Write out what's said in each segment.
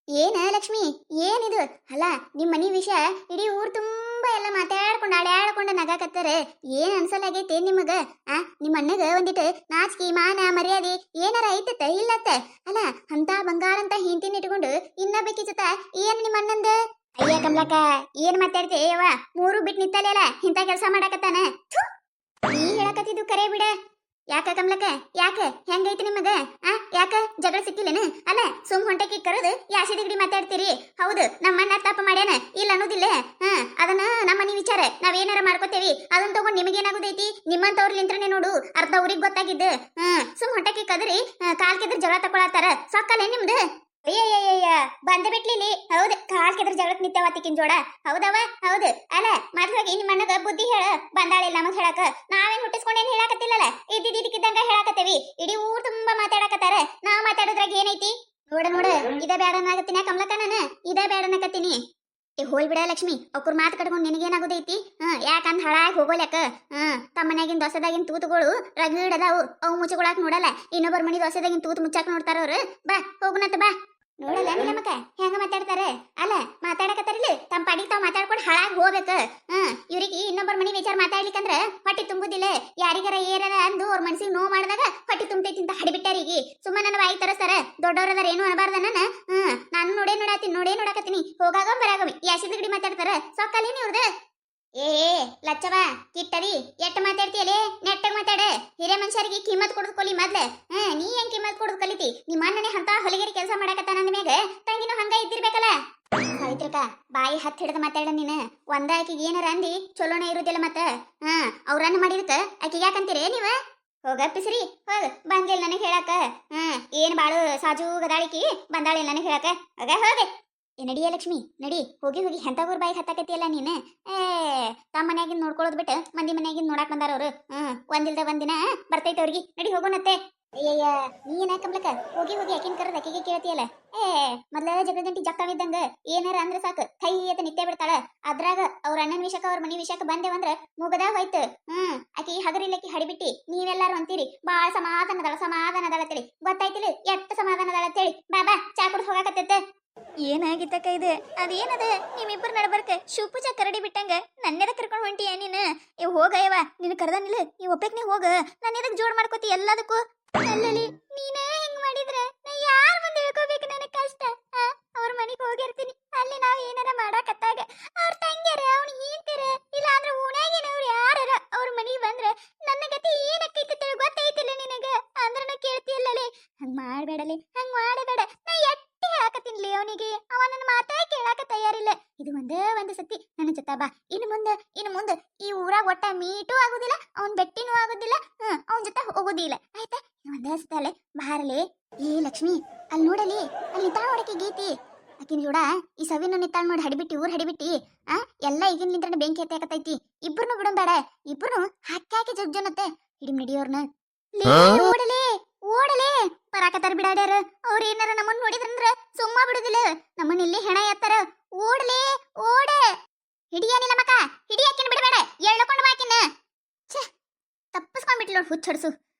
ಏನ ಲಕ್ಷ್ಮಿ ಏನಿದು ಅಲ್ಲ ನಿಮ್ಮ ಮನಿ ವಿಷಯ ಇಡೀ ಊರ್ ತುಂಬಾ ಎಲ್ಲ ಮಾತಾಡ್ಕೊಂಡು ಆಡ್ಯಾಡ್ಕೊಂಡು ನಗಾಕತ್ತಾರ. ಏನ್ ಅನ್ಸಲಾಗೈತೆ ನಿಮಗ? ನಿಮ್ಮ ಅಣ್ಣಗ ಒಂದಿಟ್ಟು ನಾಚಿಕೆ ಮಾನ ಮರ್ಯಾದೆ ಏನಾರ ಐತತ್ತ ಇಲ್ಲತ್ತ? ಅಲ್ಲ ಅಂತ ಬಂಗಾರ ಅಂತ ಹಿಂತಿನ ಇಟ್ಕೊಂಡು ಇನ್ನೊಬ್ಬಕಿ ಜೊತೆ ಏನ್ ನಿಮ್ಮ ಅಣ್ಣಂದ? ಅಯ್ಯ ಕಮಲಕ್ಕ ಏನ್ ಮಾತಾಡ್ತಿ ಯವ್ವ? ಮೂರು ಬಿಟ್ಟು ನಿತ್ತಲ್ಲ ಇಂತ ಕೆಲಸ ಮಾಡಾಕತ್ತಾನ. ನೀ ಹೇಳಕತ್ತಿದ್ದು ಕರೆ ಬಿಡ. ಯಾಕ ಕಮಲಕ್ಕ ಯಾಕ ಹೆಂಗೈತಿ ನಿಮಗ? ಯಾಕ ಜಗಳ ಸಿಕ್ಕಿಲ್ಲೇನು? ಅಲ್ಲ ಸುಮ್ ಹೊಂಟಕಿ ಕರೆದು ಯಾಸಿದ ಗಿಡಿ ಮಾತಾಡ್ತೀರಿ. ಹೌದು ನಮ್ಮಣ್ಣ ತಪ್ಪ ಮಾಡ್ಯಾನ ಇಲ್ಲ ಅನ್ನೋದಿಲ್ಲ. ಅದನ್ನ ನಮ್ಮನಿ ವಿಚಾರ ನಾವೇನಾರ ಮಾಡ್ಕೋತೇವಿ. ಅದನ್ನ ತಗೊಂಡ್ ನಿಮಗೇನಾಗುದೈತಿ? ನಿಮ್ಮಂತವ್ರಲಿಂತ್ರನೇ ನೋಡು ಅರ್ಧ ಊರಿಗೆ ಗೊತ್ತಾಗಿದ್ದು. ಸುಮ್ ಹೊಂಟಕಿ ಕದ್ರಿ ಕಾಲ್ ಕೆದ್ರ ಜಗಳ ತಕೊಳತ್ತಾರ ಸಾಕಲ್ಲ ನಿಮ್ದು? ಅಯ್ಯಯ್ಯಯ್ಯ ಬಂದ ಬಿಟ್ಲಿಲಿ. ಹೌದು ಕಾಲ್ ಕೆದ್ರ ಜಗಳಕ್ ನಿತ್ಯವತ್ತಿಕಿನ್ ಜೋಡ. ಹೌದವ ಹೌದು. ಅಲ್ಲ ಮದ್ವಾಗಿ ನಿಮ್ಮ ಅಣ್ಣಗ ಬುದ್ಧಿ ಹೇಳ ಬಂದಾಳಿಲ್ಲ ಮತ್ ಹೇಳಕ ನಾವೇನ್ ಹುಟ್ಟಿಸ್ಕೊಂಡೇನ್ ಹೇಳಾಕತ್ತಿಲ್ಲಲ್ಲ. ಇದ್ದಿದ್ದಕ್ಕಿದ್ದಂಗ ಹೇಳಾಕತ್ತೇವಿ. ಇಡೀ ಊರ್ ತುಂಬಾ ಮಾತಾಡಕತ್ತಾರ. ನಾವ್ ಮಾತಾಡೋದ್ರಾಗ ಏನೈತಿ? ನೋಡ ನೋಡ ಇದ ಬ್ಯಾಡ ಅನ್ನಕತ್ತೀನಿ ಕಮಲಕ್ಕ. ನಾನು ಇದ ಬ್ಯಾಡ ಅನ್ನಕತ್ತೀನಿ. ಹೋಲ್ ಬಿಡ ಲಕ್ಷ್ಮಿ ಅವ್ರ ಮಾತು ಕಟ್ಕೊಂಡು ನಿನಗೇನಾಗೋದೈತಿ? ಯಾಕಂದ್ ಹಾಳಾಗಿ ಹೋಗೋಲ್ಯಾಕ. ತಮ್ಮನ್ಯಾಗಿನ ದೋಸೆದಾಗಿನ ತೂತುಗಳು ರಗಡ್ ಅದಾವು. ಅವು ಮುಚ್ಚಗೊಳಕ್ ನೋಡಲ್ಲ. ಇನ್ನೊಬ್ಬರ ಮನಿ ದೋಸೆದಾಗಿನ ತೂತು ಮುಚ್ಚಾಕ್ ನೋಡ್ತಾರ ಅವ್ರು. ಬಾ ಹೋಗುನತ್ತ ಬಾ. ನೋಡಲ್ಲ ನಿನ್ನ ಮಕ್ಕ ಹೆಂಗ ಮಾತಾಡ್ತಾರ? ಅಲ್ಲ ಮಾತಾಡಕತ್ತಾರಿಲ್ಲ ತಮ್ಮ ಪಾಡಿಗೆ ತಾವ್ ಮಾತಾಡ್ಕೊಂಡು ಹಾಳಾಗಿ ಹೋಗ್ಬೇಕ. ಇವ್ರಿಗೆ ಇನ್ನೊಬ್ಬರ ಮನಿ ವಿಚಾರ ಮಾತಾಡ್ಲಿಕ್ಕಂದ್ರ ಹೊಟ್ಟಿ ತುಂಬುದಿಲ್ಲ. ಯಾರಿಗಾರ ಏನಾರ ಅಂದು ಅವ್ರ ಮನಸ್ಸಿಗೆ ನೋವು ಮಾಡಿದಾಗ ಹೊಟ್ಟಿ ತುಂಬತೈತಿ ಅಂತ ಹಡಿಬಿಟ್ಟಾರೀಗಿ. ಸುಮ್ಮನೆ ನನ್ನ ಬಾಯಿ ತರಸ್ತಾರ. ದೊಡ್ಡವ್ರದಾರ ಏನು ಅನ್ಬಾರ್ದ ನಾನು ನೋಡೇ ನೋಡಕತ್ತೀನಿ. ಹೋಗಾಗ ಬರಾಗವಿ ಯಾಸಿದ ಗಿಡಿ ಮಾತಾಡ್ತಾರ ಸೊಕ್ಕಲೇನಿ ಇವ್ರದ. ಏ ಲಚ್ಚವ ಕಿಟ್ಟದಿ ಎಟ್ಟ ಮಾತಾಡ್ತೀಯಲೇ? ನೆಟ್ಟಗ್ ಮಾತಾಡ. ಹಿರೇ ಮನುಷ್ಯರಿಗೆ ಕಿಮ್ಮತ್ ಕೊಡದ್ ಕೊಲಿ ಮೊದ್ಲ. ನೀ ಹೆಂಗ್ ಕಿಮ್ಮತ್ ಕೊಡದ್ ಕಲಿತಿ? ನಿಮ್ಮ ಅಣ್ಣನೇ ಅಂತ ಹೊಲಿಗೆರಿ ಕೆಲಸ ಮಾಡಕತ್ತಾನ ಅಂದ್ಮ್ಯಾಗ ತಂಗಿನೂ ಹಂಗ ಇದ್ದಿರ್ಬೇಕಲ್ಲ. ಸಾವಿತ್ರಕ ಬಾಯಿ ಹತ್ ಹಿಡ್ದ ಮಾತಾಡ ನೀನು. ಒಂದ ಆಕಿಗೆ ಏನಾರ ಅಂದಿ ಚಲೋನ ಇರುದಿಲ್ಲ ಮತ್ತ. ಅವ್ರನ್ನ ಮಾಡಿದಕ್ಕ ಆಕಿಗೆ ಯಾಕಂತೀರೇ ನೀವ? ಹೋಗಪ್ಪಿಸ್ರಿ ಹೋಗ. ಬಂದಿಲ್ಲ ನನಗೆ ಹೇಳಾಕ. ಏನ್ ಬಾಳು ಸಾಜು ಗದಾಳಿಕಿ ಬಂದಾಳಿಲ್ಲ ನನಗೆ ಹೇಳಾಕ. ಹೋಗ ಹೋಗೆ. ನಡಿಯ ಲಕ್ಷ್ಮಿ ನಡಿ. ಹೋಗಿ ಹೋಗಿ ಎಂತ ಊರ್ ಬಾಯಿ ಹತ್ತಾಕತಿಯಲ್ಲ ನೀನು. ತಮ್ಮ ಮನ್ಯಾಗಿಂದ ನೋಡ್ಕೊಳ್ಳೋದ್ ಬಿಟ್ಟು ಮಂದಿ ಮನ್ಯಾಗಿಂದ ನೋಡಾಕ್ ಬಂದಾರ ಅವ್ರು. ಒಂದಿಲ್ದ ಒಂದಿನ ಬರ್ತೈತೆ ಅವ್ರಿಗೆ. ನಡಿ ಹೋಗೋಣತ್ತೆ. ಅಯ್ಯಯ್ಯ ನೀನ ಕಮ್ಲಕ್ಕ ಹೋಗಿ ಹೋಗಿ ಆಕಿನ ಕರೆದ ಆಕಿಗೆ ಕೇಳ್ತಿಯಲ್ಲ. ಮೊದ್ಲ ಜಗಳ ಗಂಟಿ ಜಕ್ಕವಿದ್ದಂಗ ಏನಾರ ಅಂದ್ರ ಸಾಕು ಕೈ ಅಂತ ನಿತ್ಯ ಬಿಡ್ತಾಳ. ಅದ್ರಾಗ ಅವ್ರ ಅಣ್ಣನ ವಿಷಯಕ್ಕ ಅವ್ರ ಮನಿ ವಿಷಯಕ್ಕ ಬಂದೇವಂದ್ರ ಮುಗದಾಗ ಹೋಯ್ತು. ಆಕಿ ಹಗರಿಲ್ಲಕ್ಕಿ ಹಡಿಬಿಟ್ಟಿ ನೀವೆಲ್ಲಾರು ಅಂತೀರಿ ಬಾಳ ಸಮಾಧಾನದಳ ತಿಳಿ. ಗೊತ್ತಾಯ್ತಿಲ್ಲ ಎಷ್ಟ ಸಮಾಧಾನದಳತ್ತೇಳಿ. ಬಾಬಾ ಚಾ ಕುಡ್ ಹೋಗಾಕತ್ತೈತ. ಏನಾಗಿತ್ತಕ್ಕ ಇದು? ಅದೇನದ ನಿಮ್ಮಿಬ್ಬರು ನಡಬರ್ಕ ಶೂಪು ಚಾ ಕರಡಿ ಬಿಟ್ಟಂಗ ನನ್ನೆದ ಕರ್ಕೊಂಡು ಹೊಂಟಿಯ ನೀನು? ಹೋಗ ಯವ್ವ ನಿನ್ ಕರ್ದನಿಲ್ಲ ಈ ಒಬ್ಬಕ್ನೇ ಹೋಗ. ನಾನು ಎದಕ್ ಜೋಡ್ ಮಾಡ್ಕೋತಿ ಎಲ್ಲದಕ್ಕೂ? ಅಲ್ಲಲ್ಲಿ ನೀನೇ ಹಿಂಗ್ ಮಾಡಿದ್ರೆ ನಾ ಯಾರ್ ಬಂದು ಹೇಳ್ಕೋಬೇಕು ನನಗ್ ಕಷ್ಟ? ಅವ್ರ ಮನೆಗೆ ಹೋಗಿರ್ತೀನಿ. ಅಲ್ಲಿ ನಾವ್ ಏನಾರ ಮಾಡಾಕತ್ತಾಗ ಅವ್ರ ತಂಗ್ಯಾರ ಅವ್ನ ಹಿಂತಿರ ಇಲ್ಲ ಅಂದ್ರೆ ಓಣ್ಯಾಗಿನವ್ರು ಯಾರ ಅವ್ರ ಮನೆಗೆ ಬಂದ್ರೆ ನನ್ನ ಗತಿ ಏನಕ್ಕೈತಿ ಗೊತ್ತೈತಿಲ್ಲ ನಿನಗ? ಅಂದ್ರನ ಕೇಳ್ತಿಯಲ್ಲೇ. ಹಂಗ್ ಮಾಡ್ಬೇಡಲಿ ಹಂಗ್ ಮಾಡಬೇಡ. ನಾ ಎಟ್ಟಿ ಹೇಳಾಕತ್ತೀನಿಲಿ ಅವನಿಗೆ. ಅವ ನನ್ನ ಮಾತೇ ಕೇಳಾಕ ತಯಾರಿಲ್ಲ. ಇದು ಒಂದೇ ಸತಿ ನನ್ನ ಜೊತೆ ಬಾ. ಇನ್ನು ಮುಂದೆ ಈ ಊರಾಗ ಒಟ್ಟ ಮೀಟೂ ಆಗುದಿಲ್ಲ, ಅವನ್ ಬೆಟ್ಟಿನೂ ಆಗುದಿಲ್ಲ, ಅವನ್ ಜೊತೆ ಹೋಗುದಿಲ್ಲ ಆಯ್ತಾ? ಒಂದೇ ಸತಿ ಅಲ್ಲೇ ಬಾರಲಿ. ಏ ಲಕ್ಷ್ಮಿ ಅಲ್ಲಿ ನೋಡಲಿ, ಅಲ್ಲಿ ನಿಂತಾಳ ನೋಡಕ್ಕೆ ಗೀತಿ. ಆಕಿನ ಜೋಡ ಈ ಸವಿನ ನಿತ್ತಾಳ ನೋಡಿ ಹಡಿಬಿಟ್ಟಿ ಊರ್ ಹಡಿಬಿಟ್ಟಿ. ಎಲ್ಲ ಈಗಿನ ನಿಂತ್ರಣ ಬೆಂಕಿ ಹತ್ತೈತಿ. ಇಬ್ರನ್ನು ಬಿಡಂಬೇಡ. ಇಬ್ರು ಹಾಕಿ ಜಗ್ಜನತ್ತೆ ಹಿಡಿಮ್ ನಡಿಯೋರ್ನ. ಓಡಲೇ ಬರಾಕತ್ತಾರ ಬಿಡಾಡ್ಯಾರ. ಅವ್ರ ಏನಾರ ನಮ್ಮನ್ನ ನೋಡಿದ್ರಂದ್ರ ಸುಮ್ಮ ಬಿಡುದಿಲ್ಲ. ನಮ್ಮನ್ನ ಇಲ್ಲಿ ಹೆಣ ಎತ್ತಾರ. ಓಡಲೇ ಓಡ. ಹಿಡಿಯನಿಲ್ಲ ಮಕ ಹಿಡಿಯಾಕಿನ ಬಿಡಬೇಡ. ಎಳ್ಕೊಂಡು ಬಾಕಿನ ತಪ್ಪಿಸ್ಕೊಂಡ್ಬಿಟ್ಲು ನೋಡಿ ಹುಚ್ಚಡ್ಸು.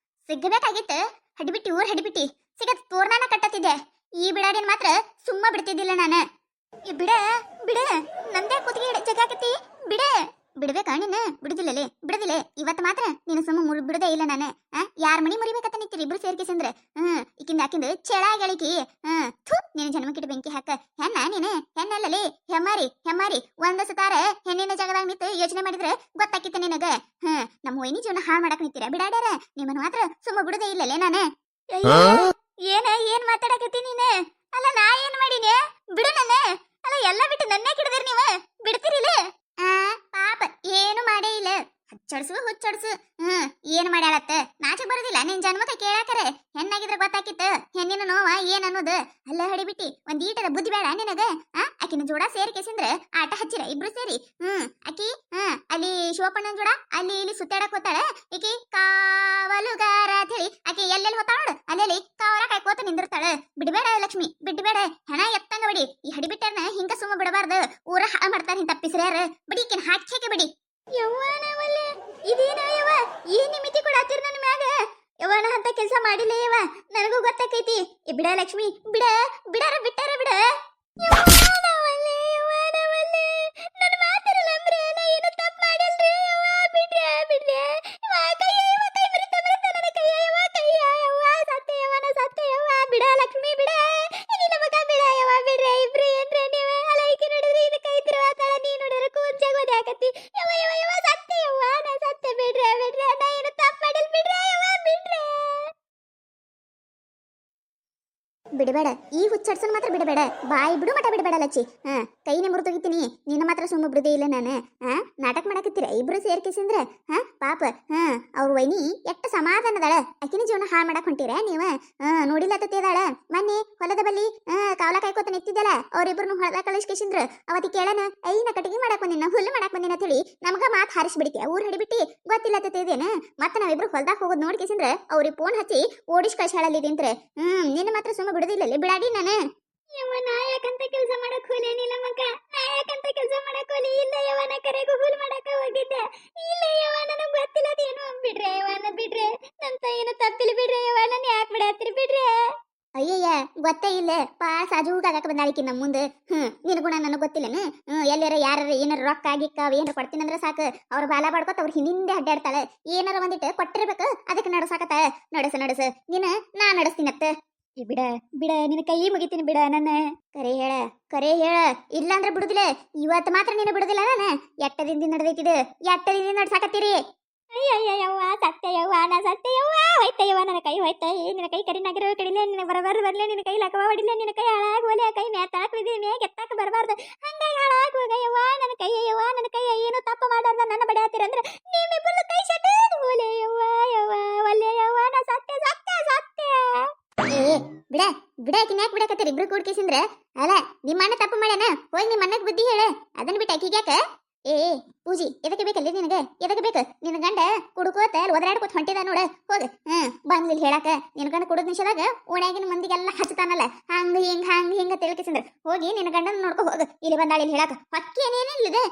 ಸಿಗ್ಬೇಕಾಗಿತ್ತು ಹಡಿಬಿಟ್ಟಿ ಊರ್ ಹಡಿಬಿಟ್ಟಿ. ಸಿಗತ್ ತೋರ್ನಾನ ಕಟ್ಟತ್ತಿದ್ದೆ. ಈ ಬಿಡಾಡಿನ ಮಾತ್ರ ಸುಮ್ಮ ಬಿಡ್ತಿದ್ದಿಲ್ಲ ನಾನು. ಬಿಡ ನಂದೇ ಕುತ್ತಿಗೆ ಜಗಾಕತಿ. ಬಿಡ್ಬೇಕಾ ನೀನು? ಬಿಡುದಿಲ್ಲಲೇ ಬಿಡುದಿಲ್ಲ. ಇವತ್ತು ಮಾತ್ರ ನೀನು ಸುಮ್ಮ ಬಿಡುದೇ ಇಲ್ಲ ನಾನು. ಯಾರ ಮನಿ ಮುರಿಬೇಕಂತ ನಿಂತೀರಿ ಇಬ್ರು ಸೇರ್ಕಿಸಂದ್ರೆ? ಆಕಿಂದ ಚೆಳಾಗಳಿಕಿ. ನೀನು ಜನ್ಮಕ್ಕಿಟ್ಟು ಬೆಂಕಿ ಹಾಕ. ನೀನು ಹೆಣ್ಣಲ್ಲಲೇ ಹೆಮ್ಮಾರಿ. ಒಂದ ಸುತ್ತಾರ ಹೆಣ್ಣಿನ ಜಾಗದಾಗ ನಿಂತು ಯೋಚನೆ ಮಾಡಿದ್ರೆ ಗೊತ್ತಾಕಿತ್ತ ನಿನಗ. ನಮ್ಮ ವೈನಿ ಜೀವನ ಹಾಳು ಮಾಡಕ್ ನಿಂತೀರ ಬಿಡಾಡ್ಯಾರ. ನಿಮ್ಮನ್ನ ಮಾತ್ರ ಸುಮ್ಮ ಬಿಡುದೇ ಇಲ್ಲಲೇ ನಾನು. ಏನ್ ಮಾತಾಡಕತ್ತಿ ನೀನು? ಅಲ್ಲ ನಾ ಏನ್ ಮಾಡೀನಿ? ಬಿಡು ನನ್ನ. ಅಲ್ಲ ಎಲ್ಲ ಬಿಟ್ಟು ನನ್ನೇ ಕಿಡದಿರಿ ನೀವ. ಬಿಡ್ತೀರಿಲ್ಲ? ಪಾಪ ಏನು ಮಾಡೇ ಇಲ್ಲ. ಹುಚ್ಚಡ್ಸು. ಏನ್ ಮಾಡ್ಯಾಳತ್ತ? ನಾಚಕ್ ಬರೋದಿಲ್ಲ ನಿನ್ ಜನ್ಮಕ್ಕ ಕೇಳಾಕರೆ. ಹೆಣ್ಣಾಗಿದ್ರೆ ಗೊತ್ತಾಕಿತ್ತು ಹೆಣ್ಣಿನ ನೋವ ಏನ್ ಅನ್ನೋದು. ಅಲ್ಲ ಹಡಿಬಿಟ್ಟಿ ಒಂದ್ ಈಟರ ಬುದ್ಧಿ ಬೇಡ ನಿನಗ? ಆಕಿನ ಜೋಡ ಸೇರಿ ಕೆಸಿಂದ್ರ ಆಟ ಹಚ್ಚಿರ ಇಬ್ರು ಸೇರಿ. ಆಕಿ ಅಲ್ಲಿ ಶಿವಪ್ಪಣ್ಣನ ಜೋಡ ಅಲ್ಲಿ ಇಲ್ಲಿ ಸುತ್ತಾಡಕ್ ಹೋತಾಳ. ಈಕಿ ಕಾವಲುಗಾರ ಅಂತ ಹೇಳಿ ಆಕಿ ಎಲ್ಲೆಲ್ಲಿ ಹೋತಾಳ ನೋಡು ಅಲ್ಲೆಲ್ಲಿ ಕಾವಲ ಕಾಯ್ಕೋತ ನಿಂದಿರ್ತಾಳ. ಬಿಡ್ಬೇಡ ಲಕ್ಷ್ಮಿ ಬಿಡ್ಬೇಡ. ಹೆಣ ಎತ್ತಂಗ ಬಿಡಿ. ಈ ಹಡಿಬಿಟ್ಟರ್ನ ಹಿಂಗ ಸುಮ್ಮ ಬಿಡಬಾರ್ದು. ಊರ ಹಾಳು ಮಾಡ್ತಾರ ಇಂತ ಪಿಸ್ರ್ಯಾರ. ಬಿಡಿ ಈಕಿನ ಹಾಕಿ ಬಿಡಿ. ಯವ್ವನವಲ್ಲ ಇದೇನ ಯವ್ವ? ಏನ್ ನಿಮಿತಿ ಕೊಡಾತಿರ್ ನನ್ನ ಮ್ಯಾಗ? ಯವ್ವನ ಅಂತ ಕೆಲಸ ಮಾಡಿಲ್ಲ ಯವ್ವ. ನನಗೂ ಗೊತ್ತಾಕೈತಿ. ಬಿಡ ಲಕ್ಷ್ಮಿ ಬಿಡ. ಬಿಟ್ಟಾರ ಬಿಡ. ಬಿಡಬೇಡ, ಈ ಹುಚ್ಚಡ್ಸನ್ ಮಾತ್ರ ಬಿಡಬೇಡ, ಬಾಯಿ ಬಿಡು ಮಟ ಬಿಡಬೇಡ ಲಚ್ಚಿ. ಕೈನೇ ಮುರಿದೋಗಿತ್ತೀನಿ, ನಿನ್ನ ಮಾತ್ರ ಸುಮ್ಮ ಬಿಡುದೇ ಇಲ್ಲ ನಾನು. ನಾಟಕ ಮಾಡಕತ್ತೀರ ಇಬ್ರು ಸೇರ್ಕಿಸಿಂದ್ರ. ಪಾಪ ಅವ್ರ ವೈನಿ ಎಷ್ಟ ಸಮಾಧಾನದಾಳ, ಆಕಿನ ಜೀವನ ಹಾಳು ಮಾಡಕ್ ಹೊಂಟಿರ ನೀವ. ನೋಡಿಲ್ಲತ್ತದಾಳ ಮೊನ್ನೆ ಹೊಲದ ಬಲ್ಲಿ ಕಾವಲ ಕಾಯ್ಕೋತ ನಿಂತಿದ್ದಲ್ಲ, ಅವ್ರಿಬ್ರು ಹೊಲದ ಕಳಿಸ್ಕೇಸಿಂದ್ರ ಅವತ್ತಿ ಕೇಳನ ಐನ ಕಟ್ಟಿಗೆ ಮಾಡಕ್ ಬಂದಿನ, ಹುಲ್ಲು ಮಾಡಕ್ ಬಂದಿನ ಅಂತ ಹೇಳಿ ನಮಗ ಮಾತು ಹಾರಿಸ್ಬಿಡ್ತೀಯ, ಊರ್ ಹಿಡಿಬಿಟ್ಟಿ ಗೊತ್ತಿಲ್ಲತ್ತೇದೇನ. ಮತ್ತ ನಾವಿಬ್ರು ಹೊಲ್ದಾಗ ಹೋಗೋದ್ ನೋಡ್ಕೇಸಿಂದ್ರ ಅವ್ರಿಗೆ ಫೋನ್ ಹಚ್ಚಿ ಓಡಿಸ್ ಕಳ್ಸಾಳಲ್ಲಿದಿಂತ್ರ. ನಿನ್ನ ಮಾತ್ರ ಸುಮ್ಮ ಬಿಡುದಿಲ್ಲ ಬಿಡಾಡಿ ನಾನು. ಯವ್ವ ನಾ ಯಾಕಂತ ಕೆಲಸ ಮಾಡಕ್ ಹೋಲೇನಿಲ್ಲ ಮಗ, ನಾ ಯಾಕಂತ ಕೆಲಸ ಮಾಡಕ್ ಹೋಲಿ ಇಲ್ಲ ಯವ್ವ, ನಾ ಕರೆಗೂ ಹುಲ್ ಮಾಡಕ ಹೋಗಿದ್ದೆ. ಇಲ್ಲ ಯವ್ವ ನನಗ್ ಗೊತ್ತಿಲ್ಲ ಅದೇನು. ಬಿಡ್ರೆ ಯವ್ವ ನನ್ನ ಬಿಡ್ರೆ, ನನ್ನ ತಾಯಿನ ತಪ್ಪಿಲ್ಲ ಬಿಡ್ರೆ ಯವ್ವ, ನಾನು ಯಾಕೆ ಬಿಡತ್ತೀರಿ ಬಿಡ್ರೆ. ಅಯ್ಯಯ್ಯ ಗೊತ್ತೇ ಇಲ್ಲ ಪಾ ಸಾಜೂಗಾಗಕ್ಕೆ ಬಂದಾಳಿಕಿ ನಮ್ಮ ಮುಂದೆ. ನಿನಗುಣ ನನಗೆ ಗೊತ್ತಿಲ್ಲನ. ಎಲ್ಲಾರ ಯಾರ ಏನಾರ ರೊಕ್ಕ ಆಗಿಕ್ಕ ಏನಾರ ಕೊಡ್ತೀನಂದ್ರೆ ಸಾಕು ಅವ್ರ ಬಾಲ ಬಾಡ್ಕೊತ ಅವ್ರ ಹಿಂದಿಂದೆ ಅಡ್ಡಾಡ್ತಾಳೆ. ಏನಾರ ಒಂದಿಟ್ಟು ಕೊಟ್ಟಿರ್ಬೇಕು, ಅದಕ್ಕೆ ನಡಸಾಕತ್ತ. ನಡಸ ನಾ ನಡೆಸ್ತೀನತ್ತ. ಬಿಡ ಬಿಡ ನಿನ್ನ ಕೈ ಮುಗಿತೀನಿ ಬಿಡ ನನ್ನ. ಕರೆ ಹೇಳ ಇಲ್ಲಾಂದ್ರೆ ಬಿಡುದಿಲ್ಲ. ಇವತ್ತು ಮಾತ್ರ ನೀನು ಬಿಡುದಿಲ್ಲ. ನಾನು ಎಟ್ಟ ದಿನದಿಂದ ನಡೆದೈತಿದು, ಎಟ್ಟ ದಿನದಿಂದ ನಡ್ಸಾಕತ್ತೀರಿ. ಅಯ್ಯಯ್ಯವ್ವ ಸತ್ಯವ್ವ, ನಾ ಸತ್ಯವ್ವ ಹೋಯ್ತಯ್ಯವ್ವ, ನನ್ನ ಕೈ ಹೋಯ್ತ. ನಿನ್ನ ಕೈ ಕರಿನಾಗಿರೋ ಕಡಿಲೆ, ನಿನ್ನ ಬರ್ಲೆ ನಿನ್ನ ಕೈ ಲಕವ ಹೊಡಿಲೆ, ನಿನ್ನ ಕೈ ಹಾಳಾಗೋಲೆ. ಕೈ ಮ್ಯಾತಾಕ್ ಬಿದ್ದಿ ಮ್ಯಾಗ ಎತ್ತಾಕ ಬರಬಾರ್ದು, ಹಂಗಾಗಿ ಹಾಳಾಗೋಗಯ್ಯವ್ವ ನನ್ನ ಕೈ. ಅಯ್ಯವ್ವ ನನ್ನ ಕೈ ಏನು ತಪ್ಪು ಮಾಡಾರ್ದ ನನ್ನ ಬಡಿಯಾತಿರಂದ್ರೆ ನೀವಿಬ್ಬರು ಕೈ ಶೆಟ್ಟು ಓಲೆಯವ್ವ ಯವ್ವ ಒಲ್ಲೆಯವ್ವ, ನಾ ಸತ್ಯ ಸತ್ಯ ಸತ್ಯ. ಬಿಡ ಬಿಡ ಆಕಿನ ಯಾಕೆ ಬಿಡಕತ್ತೀರಿ ಇಬ್ರು ಕೂಡ್ಕೇಸಿಂದ್ರ. ಅಲ್ಲ ನಿಮ್ಮ ಅಣ್ಣ ತಪ್ಪು ಮಾಡ್ಯಾನ, ಹೋಗಿ ನಿಮ್ಮ ಅಣ್ಣಗೆ ಬುದ್ಧಿ ಹೇಳ. ಅದನ್ನ ಬಿಟ್ಟು ಆಕಿಗೆ ಯಾಕ? ಪೂಜಿ ಎದಕ್ಕೆ ಬೇಕಲ್ಲಿ ನಿನಗೆ? ಎದಕ್ಕೆ ಬೇಕು? ನಿನ್ನ ಗಂಡ ಕುಡ್ಕೋತ ಒದರಾಡ್ಕೋತ ಹೊಂಟಿದ ನೋಡ. ಹೋಗ ಬಂದ್ಲಿಲ್ಲ ಹೇಳಾಕ. ನಿನ್ನ ಗಂಡ ಕುಡಿದ ನಿಮಿಷದಾಗ ಓಣ್ಯಾಗಿನ ಮಂದಿಗೆಲ್ಲ ಹಚ್ಚತಾನಲ್ಲ, ಹಂಗ ಹಿಂಗ ತಿಳ್ಕಿಸಿಂದ್ರ ಹೋಗಿ ನಿನ್ನ ಗಂಡನ ನೋಡ್ಕೊ ಹೋಗ. ಇಲ್ಲಿ ಬಂದಾಳ ಇಲ್ಲಿ ಹೇಳಾಕ ಪಕ್ಕಿ ಏನೇನಿಲ್ಲದೆ.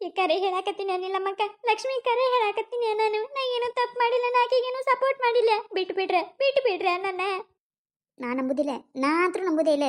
ಈ ಕರೆ ಹೇಳಾಕತ್ತೀನಿ ಅನಿಲ್ಲ ಮಕ್ಕ ಲಕ್ಷ್ಮಿ, ಕರೆ ಹೇಳಾಕತ್ತೀನಿ ನಾನು. ನಾ ಏನು ತಪ್ಪು ಮಾಡಿಲ್ಲ, ನಾಕೀಗೇನು ಸಪೋರ್ಟ್ ಮಾಡಿಲ್ಲ. ಬಿಟ್ಟು ಬಿಡ್ರೆ ನನ್ನ. ನಾ ನಂಬುದಿಲ್ಲ, ನಾ ಅಂತೂ ನಂಬುದೇ ಇಲ್ಲ.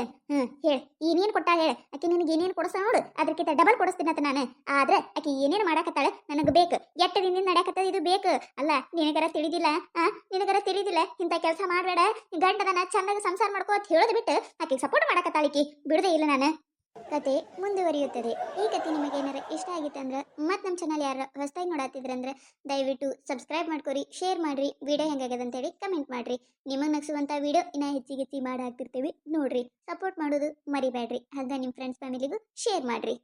ಹೇಳ ಏನೇನು ಕೊಟ್ಟಾಳ ಹೇಳ. ಆಕಿ ನಿನಗೆ ಏನೇನು ಕೊಡಿಸ್ತಾ ನೋಡು, ಅದಕ್ಕಿಂತ ಡಬಲ್ ಕೊಡಿಸ್ತೀನಂತ ನಾನು. ಆದ್ರೆ ಆಕಿ ಏನೇನು ಮಾಡಾಕತ್ತಾಳೆ ನನಗೆ ಬೇಕು. ಎಟ್ಟ ದಿನದಿಂದ ನಡೆಯಕತ್ತದ ಇದು ಬೇಕು. ಅಲ್ಲ ನಿನಗರ ತಿಳಿದಿಲ್ಲ ಇಂಥ ಕೆಲಸ ಮಾಡಬೇಡ, ಗಂಡದನ್ನ ಚೆನ್ನಾಗಿ ಸಂಸಾರ ಮಾಡ್ಕೋ ಅಂತ ಹೇಳೋದು ಬಿಟ್ಟು ಆಕಿಗೆ ಸಪೋರ್ಟ್ ಮಾಡಾಕತ್ತಾಳಿಕಿ. ಬಿಡುದೇ ಇಲ್ಲ ನಾನು. ಕತೆ ಮುಂದುವರಿಯುತ್ತದೆ. ಈ ಕತೆ ನಿಮಗೆ ಏನಾರ ಇಷ್ಟ ಆಗಿತ್ತು ಅಂದ್ರೆ ಮತ್ತು ನಮ್ಮ ಚಾನಲ್ ಯಾರು ಹೊಸದಾಗಿ ನೋಡತ್ತಿದ್ರಂದ್ರೆ ದಯವಿಟ್ಟು ಸಬ್ಸ್ಕ್ರೈಬ್ ಮಾಡ್ಕೊರಿ, ಶೇರ್ ಮಾಡಿರಿ, ವಿಡಿಯೋ ಹೆಂಗಾಗ್ಯದ ಅಂತೇಳಿ ಕಮೆಂಟ್ ಮಾಡಿರಿ. ನಿಮಗೆ ನಗಿಸುವಂಥ ವಿಡಿಯೋ ಇನ್ನೂ ಹೆಚ್ಚಿಗೆ ಮಾಡಿ ಹಾಕ್ತಿರ್ತೀವಿ ನೋಡ್ರಿ. ಸಪೋರ್ಟ್ ಮಾಡೋದು ಮರಿಬೇಡ್ರಿ. ಹಾಗೆ ನಿಮ್ಮ ಫ್ರೆಂಡ್ಸ್ ಫ್ಯಾಮಿಲಿಗೂ ಶೇರ್ ಮಾಡಿರಿ.